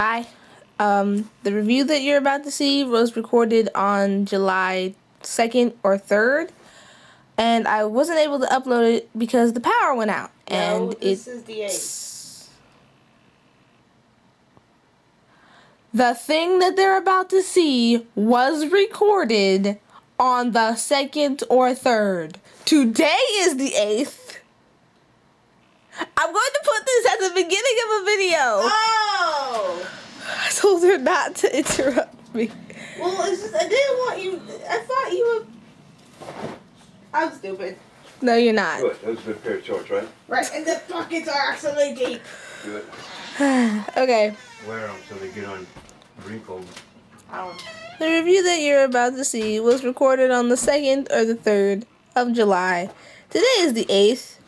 Hi. The review that you're about to see was recorded on July 2nd or 3rd, and I wasn't able to upload it because the power went out. No, this is the 8th. The thing that they're about to see was recorded on the 2nd or 3rd. Today is the 8th. I'm going to put this at the beginning of a video. Oh! I told her not to interrupt me. Well, it's just, I didn't want you, I thought you were, I'm stupid. No, you're not. Good, that was a good pair of shorts, right? Right, and the pockets are actually deep. Good. Okay. Wear them so they get on wrinkled. The review that you're about to see was recorded on the 2nd or the 3rd of July. Today is the 8th,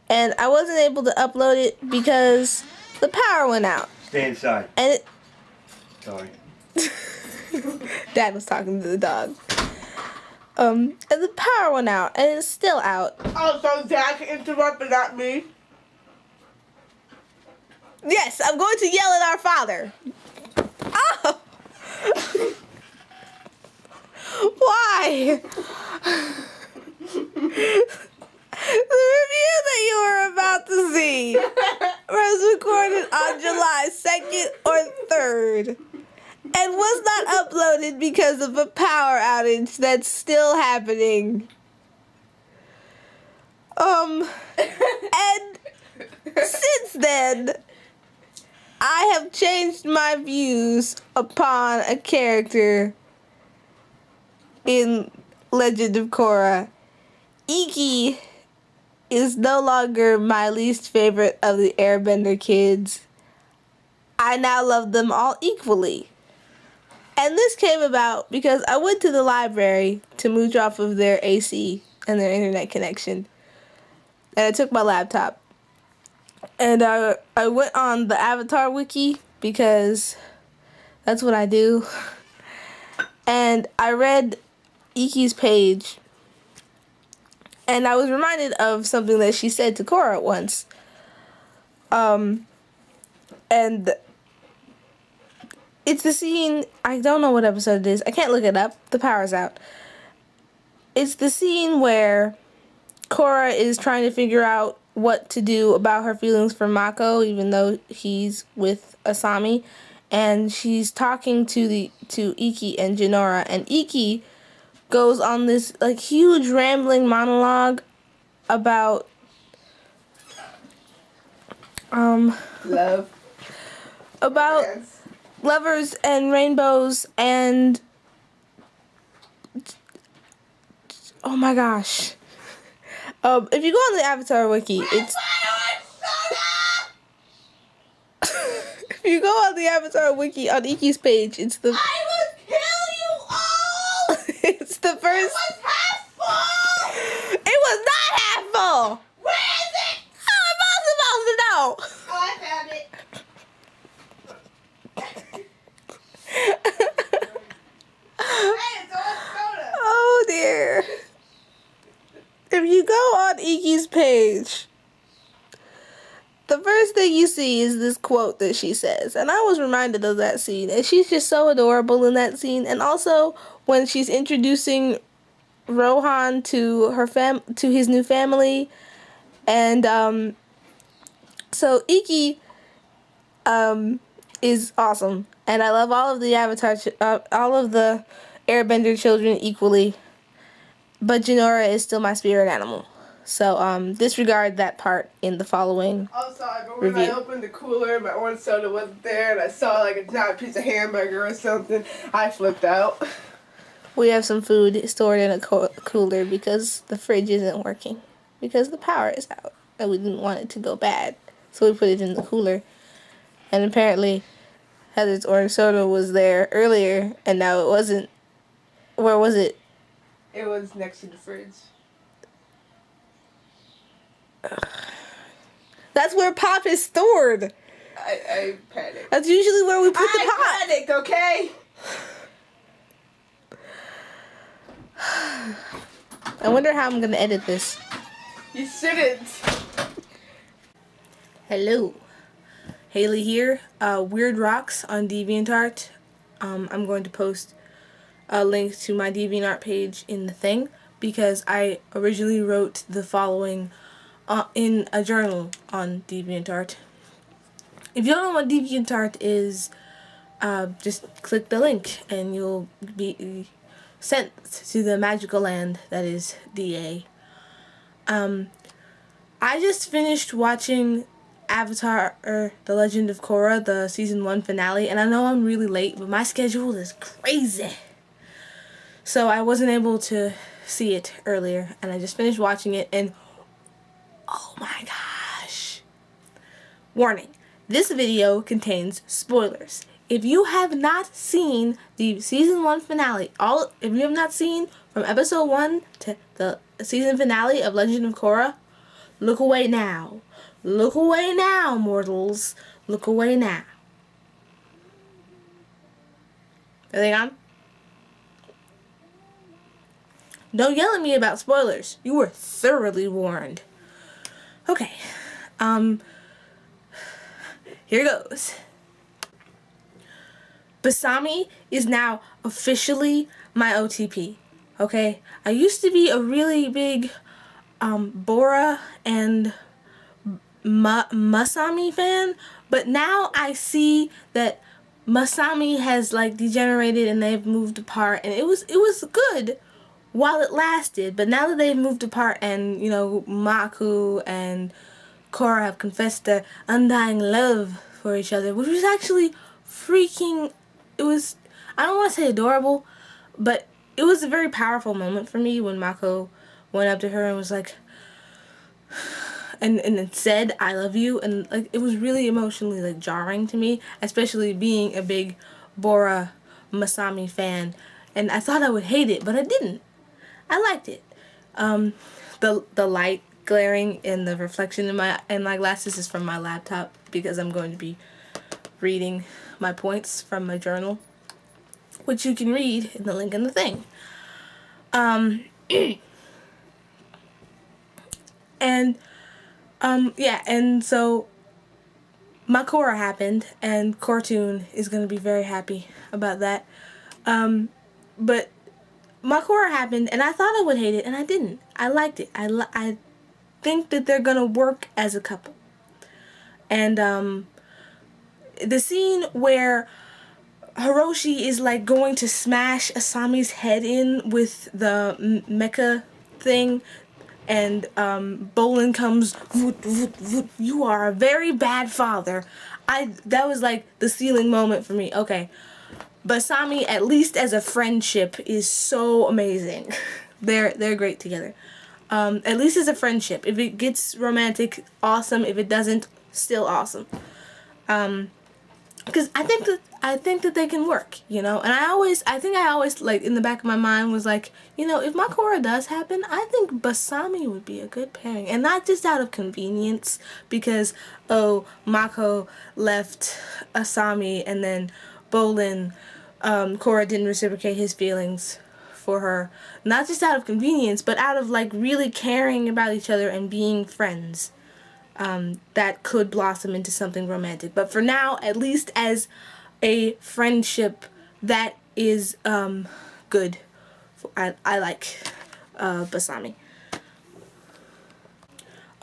and I wasn't able to upload it because the power went out. Stay inside. And Sorry. Dad was talking to the dog. And the power went out, and it's still out. Oh, so Zach interrupted at me? Yes, I'm going to yell at our father. Oh! Why? The review that you were about to see was recorded on July 2nd or 3rd and was not uploaded because of a power outage that's still happening. And since then, I have changed my views upon a character in Legend of Korra. Iki is no longer my least favorite of the Airbender kids. I now love them all equally. And this came about because I went to the library to mooch off of their AC and their internet connection. And I took my laptop. And I went on the Avatar wiki because that's what I do. And I read Iki's page. And I was reminded of something that she said to Korra once. And it's the scene, I don't know what episode it is. I can't look it up. The power's out. It's the scene where Korra is trying to figure out what to do about her feelings for Mako, even though he's with Asami. And she's talking to Iki and Jinora. And Iki goes on this like huge rambling monologue about Love. About Yes. lovers and rainbows and oh my gosh. If you go on the Avatar wiki, it's if you go on the Avatar wiki on Iki's page, it's the I will kill you all! it's the first. It was half full! It was not half full. Where is it? How am I supposed to know? Oh, I found it. Hey, it's all soda. Oh dear. If you go on Iki's page, the first thing you see is this quote that she says. And I was reminded of that scene. And she's just so adorable in that scene. And also when she's introducing Rohan to her to his new family. And so Iki is awesome. And I love all of the all of the Airbender children equally. But Jinora is still my spirit animal. So disregard that part in the following I'm sorry, but when review. I opened the cooler, my orange soda wasn't there, and I saw like a giant piece of hamburger or something, I flipped out. We have some food stored in a cooler because the fridge isn't working. Because the power is out. And we didn't want it to go bad. So we put it in the cooler. And apparently Heather's orange soda was there earlier and now it wasn't. Where was it? It was next to the fridge. That's where pop is stored. I panicked. That's usually where we put the pop. I panicked, okay? I wonder how I'm going to edit this. You shouldn't. Hello. Haley here. Weird Rocks on DeviantArt. I'm going to post a link to my DeviantArt page in the thing because I originally wrote the following in a journal on DeviantArt. If you don't know what DeviantArt is, just click the link and you'll be sent to the magical land that is DA. I just finished watching Avatar, The Legend of Korra, the season 1 finale, and I know I'm really late, but my schedule is crazy. So I wasn't able to see it earlier, and I just finished watching it, and oh my gosh. Warning, this video contains spoilers. If you have not seen the season 1 finale, if you have not seen from episode 1 to the season finale of Legend of Korra, look away now. Look away now, mortals. Look away now. Are they on? Don't yell at me about spoilers. You were thoroughly warned. Okay. Here goes. Asami is now officially my OTP. Okay? I used to be a really big Bora and Masami fan, but now I see that Masami has like degenerated and they've moved apart, and it was good while it lasted, but now that they've moved apart and, you know, Maku and Korra have confessed their undying love for each other, which was actually freaking, I don't want to say adorable, but it was a very powerful moment for me when Mako went up to her and was like, and it said, I love you, and like it was really emotionally like jarring to me, especially being a big Bora Masami fan, and I thought I would hate it, but I didn't. I liked it. The light glaring in the reflection in my glasses is from my laptop because I'm going to be reading my points from my journal, which you can read in the link in the thing. And so my Korra happened, and Cartoon is going to be very happy about that. But my Korra happened, and I thought I would hate it, and I didn't. I liked it. I think that they're going to work as a couple. And the scene where Hiroshi is like going to smash Asami's head in with the mecha thing, and Bolin comes, voot, voot, voot, you are a very bad father. That was like the sealing moment for me. Okay, Asami, at least as a friendship, is so amazing. They're great together. At least as a friendship. If it gets romantic, awesome. If it doesn't, still awesome. Because I think that they can work, you know. And I think I always like in the back of my mind was like, you know, if my Korra does happen, I think Asami would be a good pairing, and not just out of convenience because Mako left Asami and then Bolin, Korra didn't reciprocate his feelings for her, not just out of convenience, but out of like really caring about each other and being friends. That could blossom into something romantic. But for now, at least as a friendship, that is good. I like Asami.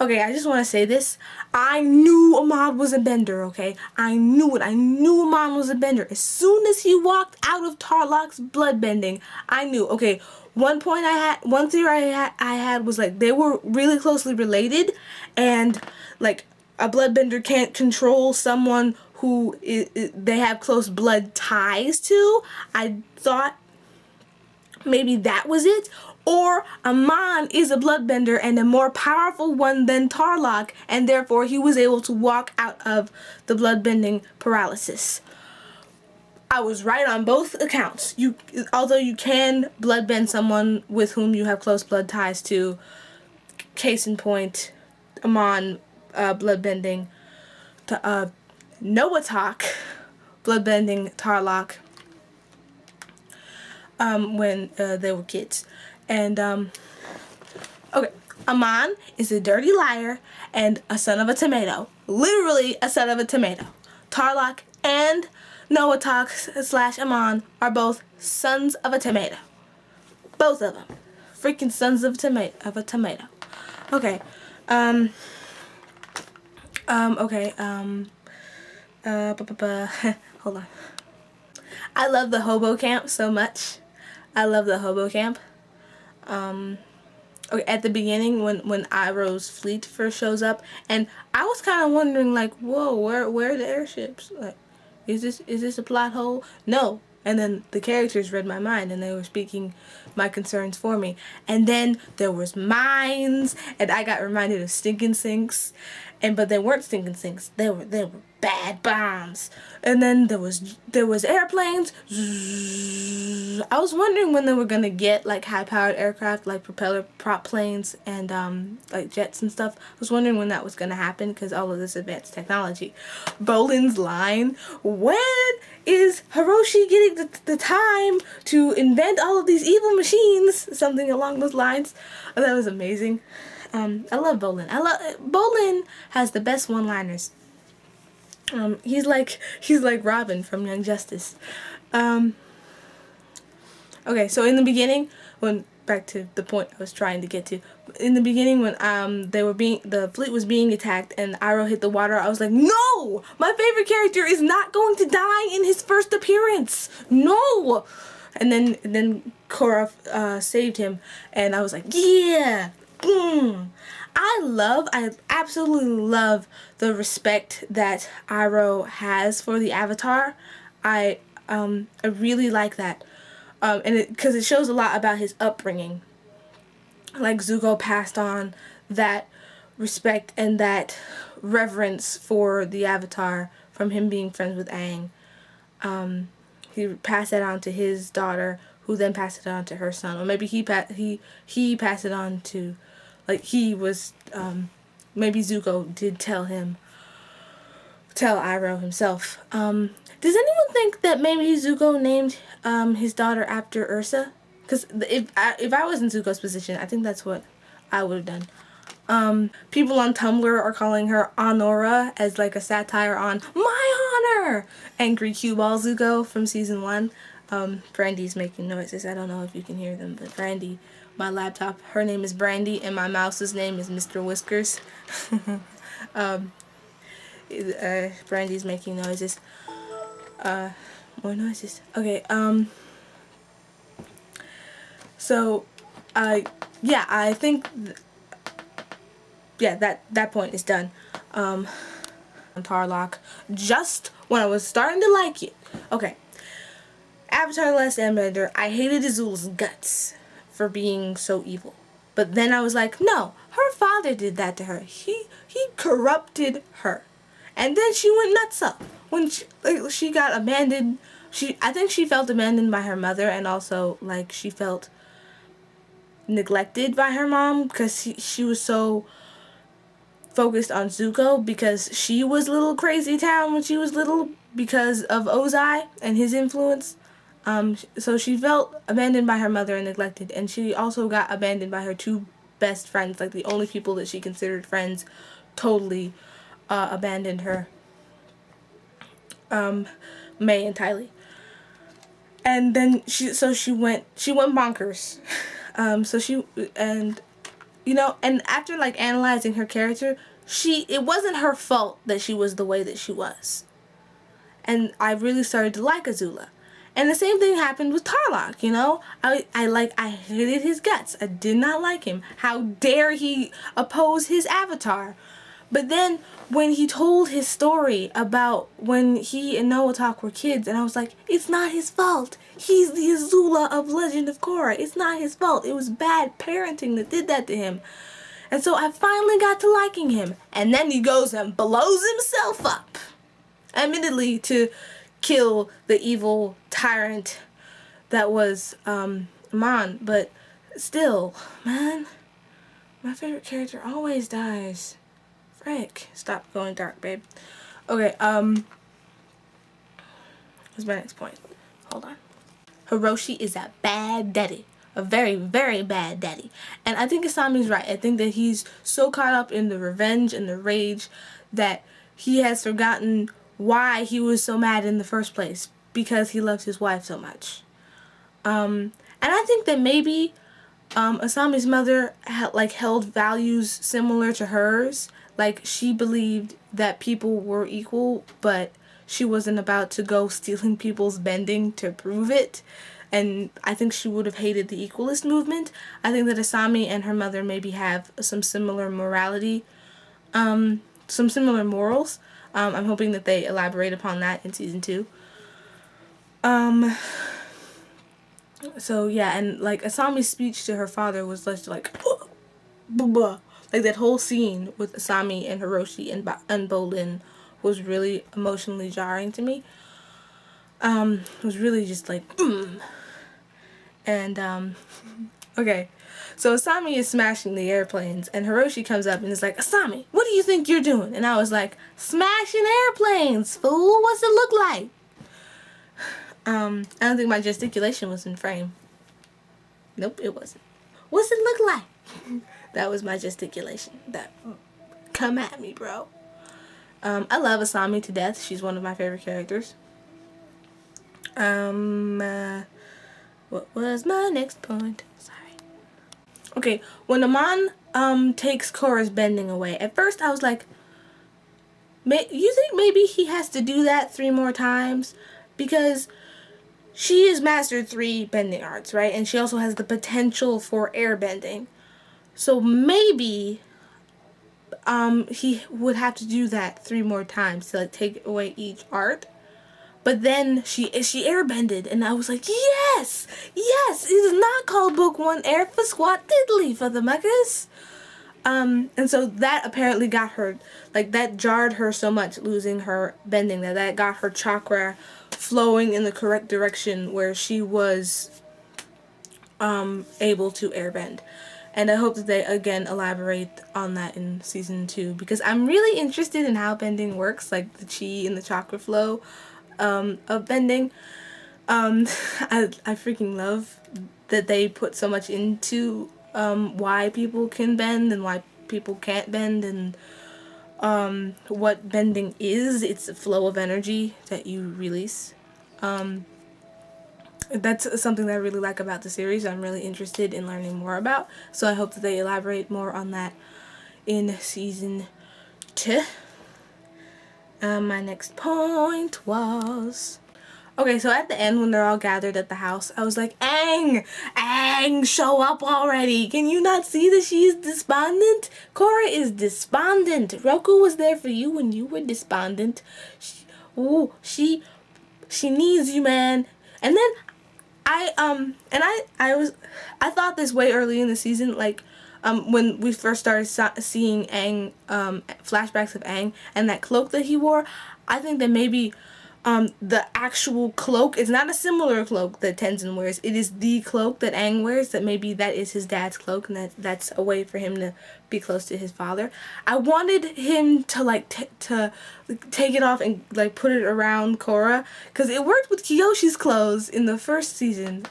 Okay, I just want to say this. I knew Ahmad was a bender, okay? I knew it. I knew Ahmad was a bender. As soon as he walked out of Tarlac's bloodbending, I knew. Okay, one theory I had was like they were really closely related, and like a bloodbender can't control someone who they have close blood ties to. I thought maybe that was it. Or Aman is a bloodbender and a more powerful one than Tarlac, and therefore he was able to walk out of the bloodbending paralysis. I was right on both accounts. Although you can bloodbend someone with whom you have close blood ties to, case in point, Aman bloodbending, Noatak bloodbending Tarlac when they were kids. And, okay, Aman is a dirty liar and a son of a tomato. literally a son of a tomato. Tarlac and Noatok / Amon are both sons of a tomato. Both of them. Freaking sons of a tomato. Okay. Okay. Hold on. I love the Hobo Camp so much. I love the Hobo Camp. Okay, at the beginning when Iroh's fleet first shows up, and I was kind of wondering like, whoa, where are the airships? Like, is this a plot hole? No. And then the characters read my mind and they were speaking my concerns for me. And then there was mines, and I got reminded of stinking sinks, but they weren't stinking sinks. They were bad bombs. And then there was airplanes. I was wondering when they were gonna get like high-powered aircraft, like propeller prop planes and like jets and stuff. I was wondering when that was gonna happen because all of this advanced technology. Bolin's line, when is Hiroshi getting the time to invent all of these evil machines? Something along those lines. Oh, that was amazing. I love Bolin. Bolin has the best one-liners. He's like Robin from Young Justice. Okay, so in the beginning, back to the point I was trying to get to. In the beginning, when the fleet was being attacked and Iroh hit the water, I was like, no! My favorite character is not going to die in his first appearance. No! And then Korra saved him, and I was like, yeah. I absolutely love the respect that Iroh has for the Avatar. I really like that. And because it shows a lot about his upbringing. Like Zuko passed on that respect and that reverence for the Avatar from him being friends with Aang. He passed that on to his daughter, who then passed it on to her son, or maybe he passed it on to, like he was, maybe Zuko did tell Iroh himself. Does anyone think that maybe Zuko named his daughter after Ursa? Because if I was in Zuko's position, I think that's what I would have done. People on Tumblr are calling her Honora as like a satire on my honor. Angry cue ball Zuko from season 1. Brandy's making noises. I don't know if you can hear them, but Brandy, my laptop, her name is Brandy, and my mouse's name is Mr. Whiskers. Brandy's making noises. More noises. Okay, so, yeah, I think, that point is done. On Tarlac, just when I was starting to like it. Okay, Avatar: The Last Airbender, I hated Azula's guts for being so evil. But then I was like, no, her father did that to her. He corrupted her. And then she went nuts up. When she got abandoned, I think she felt abandoned by her mother, and also, like, she felt neglected by her mom because she was so focused on Zuko because she was little crazy town when she was little because of Ozai and his influence. So she felt abandoned by her mother and neglected, and she also got abandoned by her two best friends, like the only people that she considered friends totally abandoned her. May and Tylee. And then she went bonkers. And after like analyzing her character, it wasn't her fault that she was the way that she was. And I really started to like Azula. And the same thing happened with Tarlac, you know? I hated his guts. I did not like him. How dare he oppose his avatar? But then when he told his story about when he and Noatok were kids, and I was like, it's not his fault. He's the Azula of Legend of Korra. It's not his fault. It was bad parenting that did that to him. And so I finally got to liking him. And then he goes and blows himself up. Admittedly, to kill the evil tyrant that was Amon. But still, man, my favorite character always dies. Frick. Stop going dark, babe. Okay, what's my next point? Hold on. Hiroshi is a bad daddy. A very, very bad daddy. And I think Asami's right. I think that he's so caught up in the revenge and the rage that he has forgotten why he was so mad in the first place, because he loves his wife so much. And I think that maybe Asami's mother held values similar to hers. Like, she believed that people were equal, but she wasn't about to go stealing people's bending to prove it. And I think she would have hated the equalist movement. I think that Asami and her mother maybe have some similar morality, some similar morals. I'm hoping that they elaborate upon that in season 2. So yeah, and like Asami's speech to her father was just like, like that whole scene with Asami and Hiroshi and Bolin was really emotionally jarring to me. It was really just like, And, okay. So Asami is smashing the airplanes, and Hiroshi comes up and is like, Asami, what do you think you're doing? And I was like, smashing airplanes, fool. What's it look like? I don't think my gesticulation was in frame. Nope, it wasn't. What's it look like? That was my gesticulation. Come at me, bro. I love Asami to death. She's one of my favorite characters. What was my next point? Sorry. Okay, when Amon takes Korra's bending away, at first I was like, you think maybe he has to do that 3 more times? Because she has mastered 3 bending arts, right? And she also has the potential for air bending. So maybe he would have to do that 3 more times to like take away each art. But then she airbended, and I was like, yes! Yes! It is not called Book 1 Air for squat diddly for the muckers. And so that apparently got her, like, that jarred her so much, losing her bending, that got her chakra flowing in the correct direction where she was able to airbend. And I hope that they, again, elaborate on that in season 2, because I'm really interested in how bending works, like the chi and the chakra flow of bending. I freaking love that they put so much into why people can bend and why people can't bend, and what bending is. It's a flow of energy that you release. That's something that I really like about the series. I'm really interested in learning more about, so I hope that they elaborate more on that in season 2. My next point was... Okay, so at the end when they're all gathered at the house, I was like, Aang, show up already. Can you not see that she is despondent? Korra is despondent. Roku was there for you when you were despondent. She needs you, man. And then I thought this way early in the season, like, when we first started seeing Aang, flashbacks of Aang, and that cloak that he wore, I think that maybe, the actual cloak is not a similar cloak that Tenzin wears. It is the cloak that Aang wears, that maybe that is his dad's cloak, and that's a way for him to be close to his father. I wanted him to, like, to take it off and, like, put it around Korra, because it worked with Kiyoshi's clothes in the first season.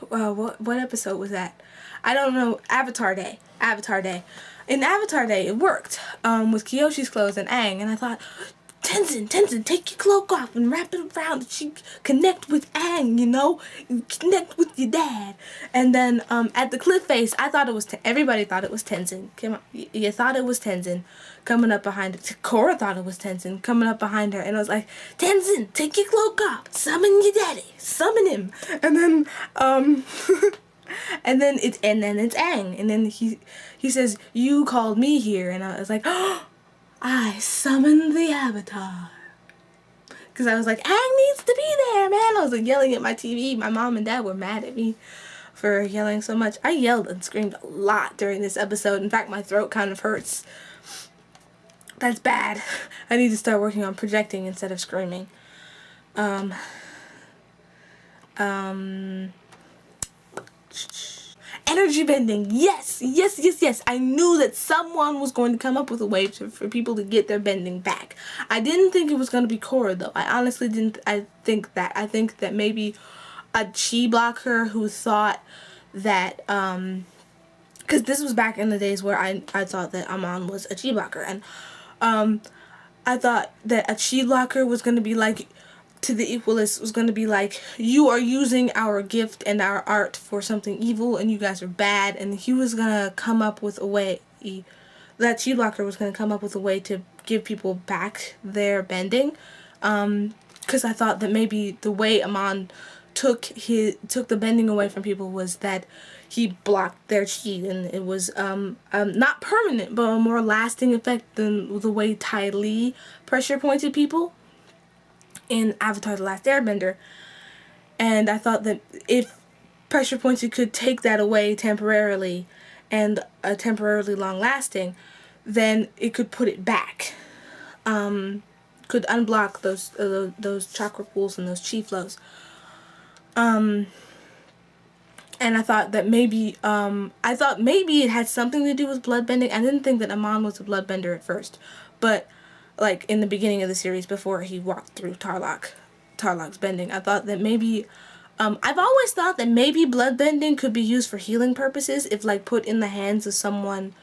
What episode was that? I don't know. Avatar Day. In Avatar Day, it worked with Kiyoshi's clothes and Aang, and I thought, Tenzin, take your cloak off and wrap it around. She connect with Aang, you know, connect with your dad. And then at the cliff face, I thought it was everybody thought it was Tenzin. Come on, you thought it was Tenzin coming up behind her. Korra thought it was Tenzin coming up behind her, and I was like, Tenzin, take your cloak off, summon your daddy, summon him. And then and then it's Aang, and then he says, you called me here, and I was like, oh, I summoned the Avatar. Because I was like, Aang needs to be there, man. I was like yelling at my TV. My mom and dad were mad at me for yelling so much. I yelled and screamed a lot during this episode. In fact, my throat kind of hurts. That's bad. I need to start working on projecting instead of screaming. Energy bending, yes. I knew that someone was going to come up with a way for people to get their bending back. I didn't think it was going to be Korra, though. I honestly didn't. I think that maybe a chi blocker who thought that, because this was back in the days where I thought that Amon was a chi blocker, and I thought that a chi blocker was going to be like, to the Equalists, was going to be like, you are using our gift and our art for something evil, and you guys are bad, and he was going to come up with a way, that chi blocker was going to come up with a way to give people back their bending, because I thought that maybe the way Amon took the bending away from people was that he blocked their chi, and it was not permanent, but a more lasting effect than the way Ty Lee pressure pointed people in Avatar: The Last Airbender. And I thought that if pressure pointed could take that away temporarily and temporarily long lasting, then it could put it back, could unblock those chakra pools and those chi flows. And I thought that maybe it had something to do with bloodbending. I didn't think that Amon was a bloodbender at first, but like in the beginning of the series, before he walked through Tarlac's bending, I thought that maybe I've always thought that maybe bloodbending could be used for healing purposes if like put in the hands of someone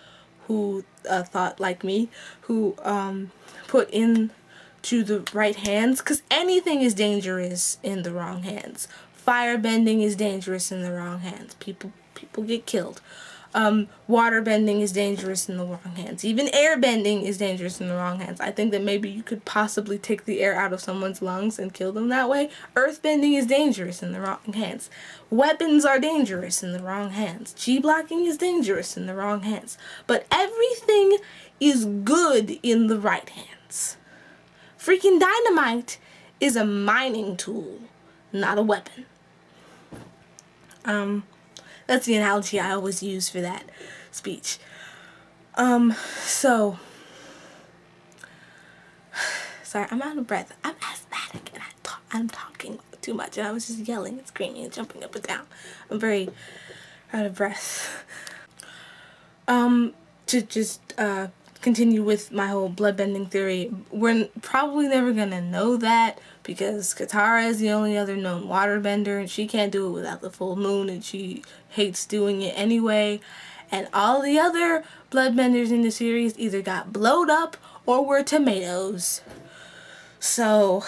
who thought like me, who put in to the right hands, because anything is dangerous in the wrong hands. Firebending is dangerous in the wrong hands. People get killed. Water bending is dangerous in the wrong hands. Even air bending is dangerous in the wrong hands. I think that maybe you could possibly take the air out of someone's lungs and kill them that way. Earth bending is dangerous in the wrong hands. Weapons are dangerous in the wrong hands. Chi blocking is dangerous in the wrong hands. But everything is good in the right hands. Freaking dynamite is a mining tool, not a weapon. That's the analogy I always use for that speech. So, sorry, I'm out of breath. I'm asthmatic and I'm talking too much, and I was just yelling and screaming and jumping up and down. I'm very out of breath. To just continue with my whole bloodbending theory, we're probably never gonna know that because Katara is the only other known waterbender, and she can't do it without the full moon, and she hates doing it anyway. And all the other bloodbenders in the series either got blowed up or were tomatoes. So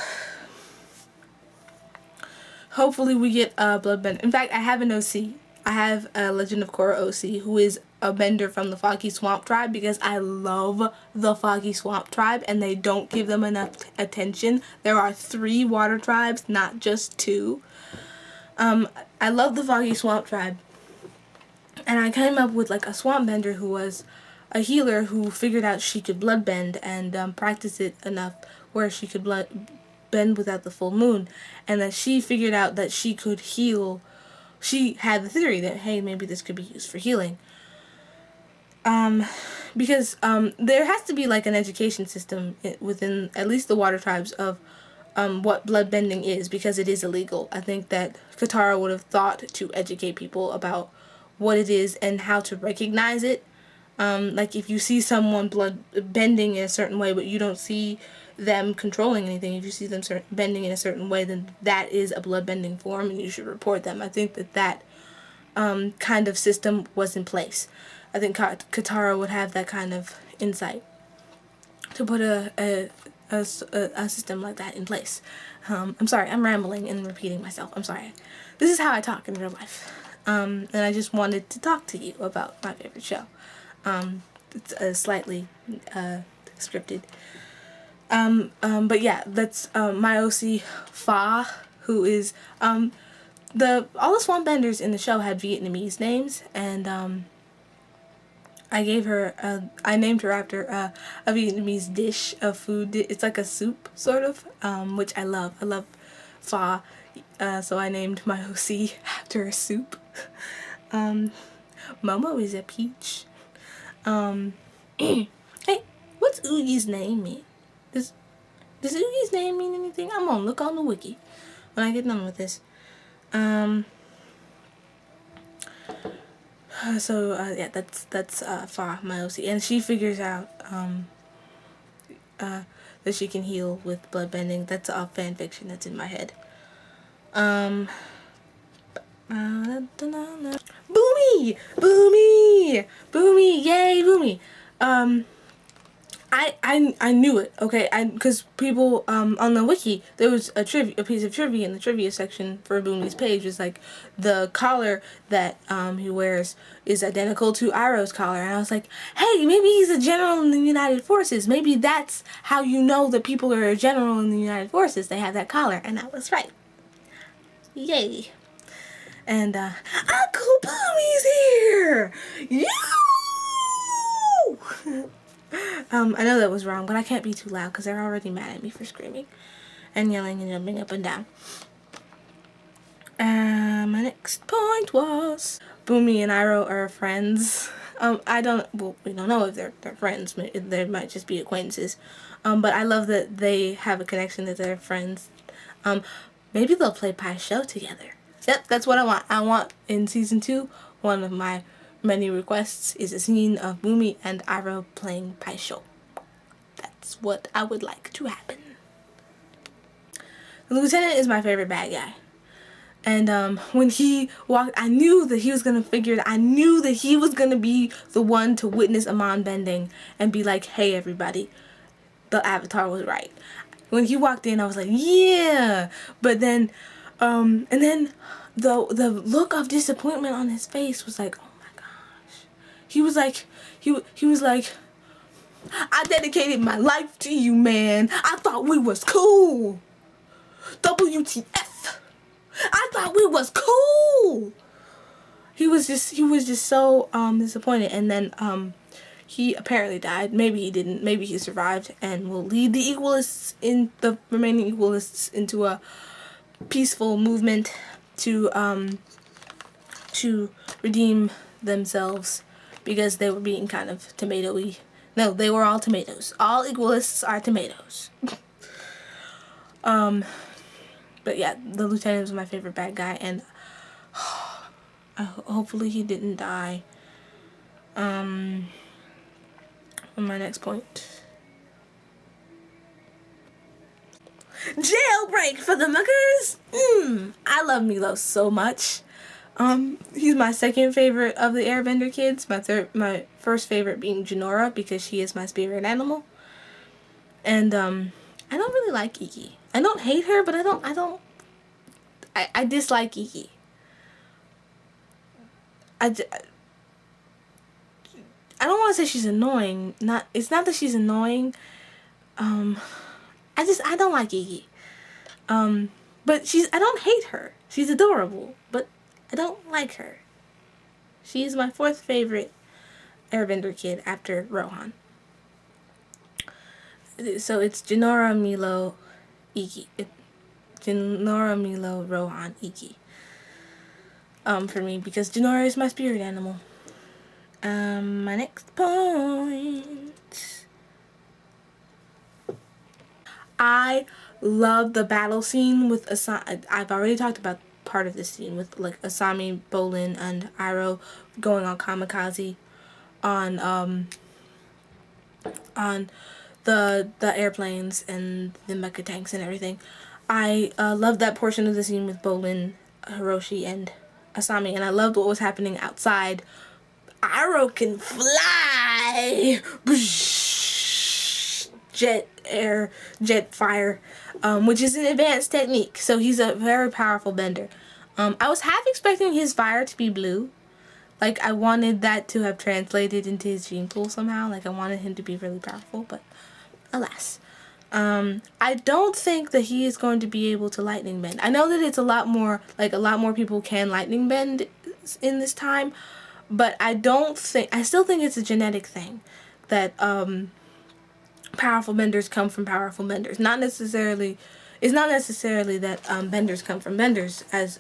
hopefully we get a bloodbender. In fact, I have an OC. I have a Legend of Korra OC who is a bender from the Foggy Swamp Tribe, because I love the Foggy Swamp Tribe and they don't give them enough attention. There are 3 water tribes, not just 2. I love the Foggy Swamp Tribe, and I came up with like a swamp bender who was a healer who figured out she could bloodbend and practice it enough where she could bend without the full moon, and that she figured out that she could heal. She had the theory that, hey, maybe this could be used for healing. Because there has to be like an education system within at least the water tribes of what bloodbending is, because it is illegal. I think that Katara would have thought to educate people about what it is and how to recognize it. Like if you see someone blood bending in a certain way, but you don't see them controlling anything, if you see them bending in a certain way, then that is a bloodbending form and you should report them. I think that kind of system was in place. I think Katara would have that kind of insight to put a system like that in place. I'm sorry, I'm rambling and repeating myself. I'm sorry. This is how I talk in real life. And I just wanted to talk to you about my favorite show. It's slightly scripted. But yeah, that's my OC Fa, who is all the swamp benders in the show had Vietnamese names, and I named her after a Vietnamese dish of food. It's like a soup, sort of, which I love. I love pho, so I named my OC after a soup. Momo is a peach. Hey, what's Oogie's name mean? Does Oogie's name mean anything? I'm gonna look on the wiki when I get done with this. Yeah, that's Fa, my OC, and she figures out that she can heal with bloodbending. That's all fan fiction that's in my head. Bumi! Bumi! Bumi! Yay, Bumi! I knew it, okay? Because people on the wiki, there was a piece of trivia in the trivia section for Bumi's page. It's like the collar that he wears is identical to Iroh's collar, and I was like, hey, maybe he's a general in the United Forces. Maybe that's how you know that people are a general in the United Forces. They have that collar, and I was right. Yay! And Uncle Bumi's here. Yo! I know that was wrong, but I can't be too loud because they're already mad at me for screaming and yelling and jumping up and down. My next point was Bumi and Iroh are friends. We don't know if they're friends. They might just be acquaintances. But I love that they have a connection, that they're friends. Maybe they'll play Pai Sho together. Yep, that's what I want. I want in season 2, one of my many requests is a scene of Bumi and Iroh playing Pai Sho. That's what I would like to happen. The lieutenant is my favorite bad guy. And when he walked, I knew that he was going to figure it. I knew that he was going to be the one to witness Amon bending and be like, hey, everybody, the Avatar was right. When he walked in, I was like, yeah. But then, and then the look of disappointment on his face was like, oh my gosh. He was like, he was like, I dedicated my life to you, man. I thought we was cool. WTF. I thought we was cool. He was just so disappointed. And then he apparently died. Maybe he didn't. Maybe he survived and will lead the the remaining Equalists into a peaceful movement to redeem themselves because they were being kind of tomato-y. No, they were all tomatoes. All Equalists are tomatoes. But yeah, the lieutenant was my favorite bad guy, and hopefully he didn't die. On my next point. Jailbreak for the muckers! I love Milo so much. He's my second favorite of the Airbender kids. My first favorite being Jinora because she is my spirit animal. And I don't really like Iki. I don't hate her, but I dislike Iki. I don't want to say she's annoying. It's not that she's annoying. I don't like Iki. But I don't hate her. She's adorable, but I don't like her. She is my fourth favorite Airbender kid after Rohan. So it's Jinora, Milo, Iki. Jinora, Milo, Rohan, Iki. For me, because Jinora is my spirit animal. My next point. I love the battle scene with Asami. I've already talked about part of this scene with like Asami, Bolin, and Iroh going on kamikaze on the airplanes and the mecha tanks and everything. I loved that portion of the scene with Bolin, Hiroshi, and Asami, and I loved what was happening outside. Iroh can fly! Jet fire, which is an advanced technique, so he's a very powerful bender. I was half expecting his fire to be blue. Like, I wanted that to have translated into his gene pool somehow. Like, I wanted him to be really powerful, but alas. I don't think that he is going to be able to lightning bend. I know that it's a lot more people can lightning bend in this time, but I still think it's a genetic thing that, powerful benders come from powerful benders. It's not necessarily that, benders come from benders, as,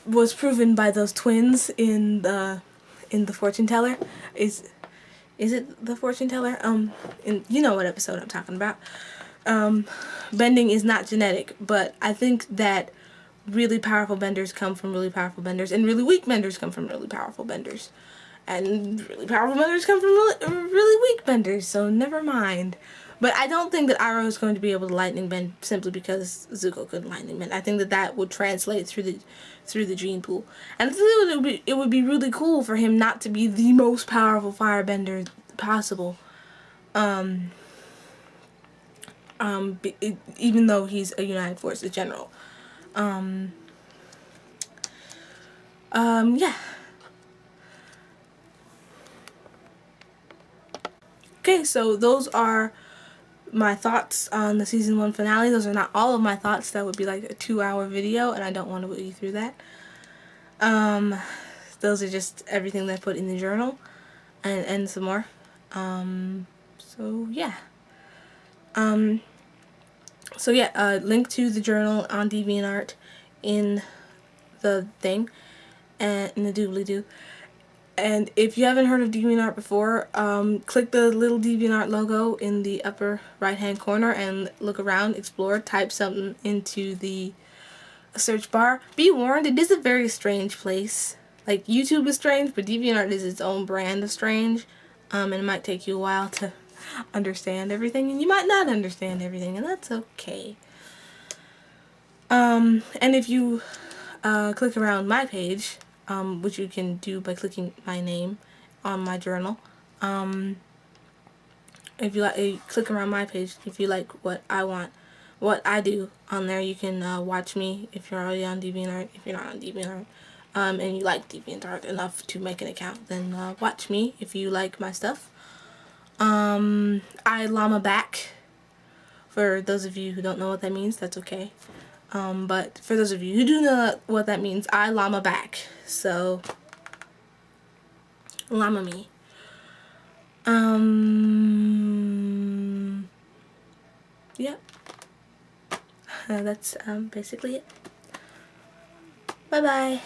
was proven by those twins in the fortune teller. Is it the fortune teller? You know what episode I'm talking about. Bending is not genetic, but I think that really powerful benders come from really powerful benders, and really weak benders come from really powerful benders, and really powerful benders come from really weak benders. So never mind. But I don't think that Iroh is going to be able to lightning bend simply because Zuko couldn't lightning bend. I think that would translate through the gene pool, and I think it would be really cool for him not to be the most powerful firebender possible. Even though he's a United Forces general. Yeah. Okay, so those are my thoughts on the season 1 finale. Those are not all of my thoughts. That would be like a 2-hour video, and I don't want to put you through that. Those are just everything that I put in the journal, and some more. So yeah. Link to the journal on DeviantArt in the thing, and in the doobly-doo. And if you haven't heard of DeviantArt before, click the little DeviantArt logo in the upper right-hand corner and look around, explore, type something into the search bar. Be warned, it is a very strange place. Like, YouTube is strange, but DeviantArt is its own brand of strange. And it might take you a while to understand everything, and you might not understand everything, and that's okay. And if you click around my page, which you can do by clicking my name on my journal, if you click around my page, if you like what I do on there, you can watch me if you're already on DeviantArt. If you're not on DeviantArt, and you like DeviantArt enough to make an account, then watch me if you like my stuff. I llama back. For those of you who don't know what that means, that's okay. But for those of you who do know what that means, I llama back. So, llama me. Yep. That's basically it. Bye-bye.